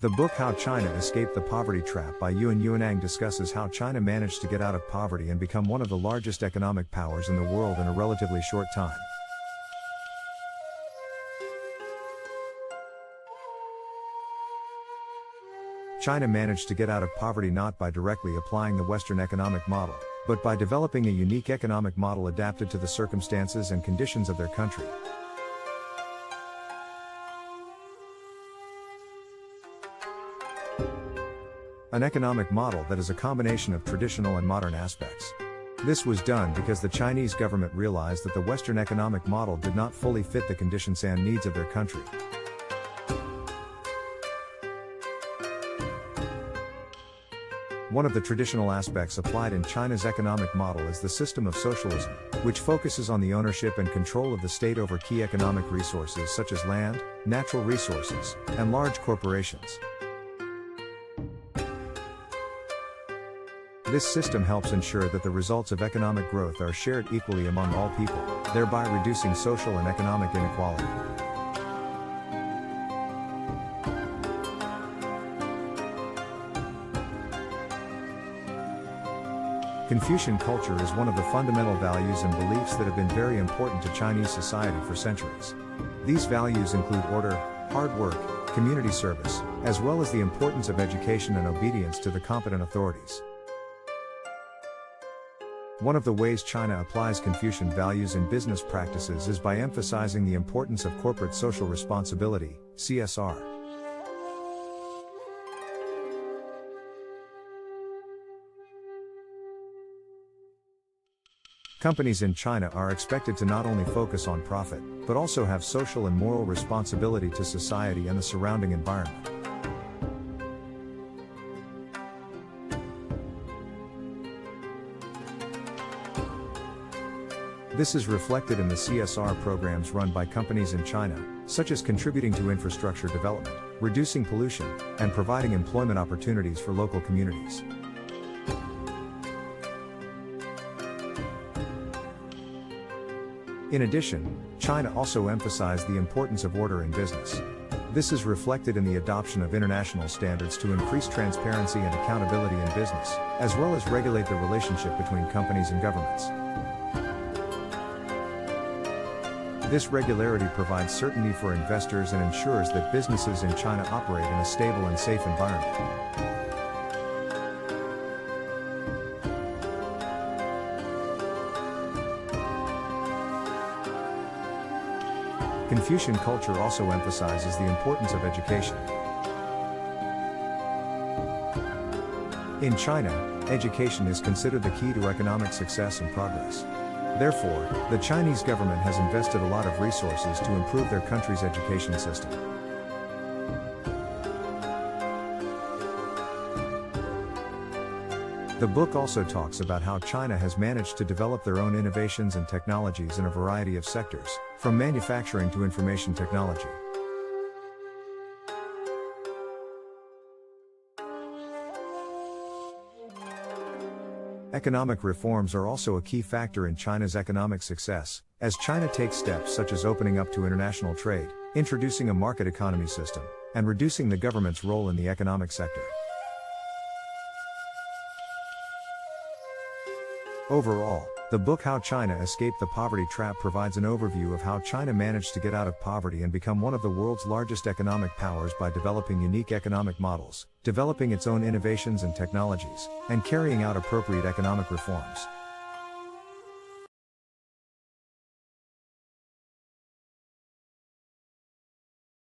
The book How China Escaped the Poverty Trap by Yuen Yuen Ang discusses how China managed to get out of poverty and become one of the largest economic powers in the world in a relatively short time. China managed to get out of poverty not by directly applying the Western economic model, but by developing a unique economic model adapted to the circumstances and conditions of their country. An economic model that is a combination of traditional and modern aspects. This was done because the Chinese government realized that the Western economic model did not fully fit the conditions and needs of their country. One of the traditional aspects applied in China's economic model is the system of socialism, which focuses on the ownership and control of the state over key economic resources such as land, natural resources, and large corporations. This system helps ensure that the results of economic growth are shared equally among all people, thereby reducing social and economic inequality. Confucian culture is one of the fundamental values and beliefs that have been very important to Chinese society for centuries. These values include order, hard work, community service, as well as the importance of education and obedience to the competent authorities. One of the ways China applies Confucian values in business practices is by emphasizing the importance of corporate social responsibility, CSR. Companies in China are expected to not only focus on profit, but also have social and moral responsibility to society and the surrounding environment. This is reflected in the CSR programs run by companies in China, such as contributing to infrastructure development, reducing pollution, and providing employment opportunities for local communities. In addition, China also emphasized the importance of order in business. This is reflected in the adoption of international standards to increase transparency and accountability in business, as well as regulate the relationship between companies and governments. This regularity provides certainty for investors and ensures that businesses in China operate in a stable and safe environment. Confucian culture also emphasizes the importance of education. In China, education is considered the key to economic success and progress. Therefore, the Chinese government has invested a lot of resources to improve their country's education system. The book also talks about how China has managed to develop their own innovations and technologies in a variety of sectors, from manufacturing to information technology. Economic reforms are also a key factor in China's economic success, as China takes steps such as opening up to international trade, introducing a market economy system, and reducing the government's role in the economic sector. Overall, the book How China Escaped the Poverty Trap provides an overview of how China managed to get out of poverty and become one of the world's largest economic powers by developing unique economic models, developing its own innovations and technologies, and carrying out appropriate economic reforms.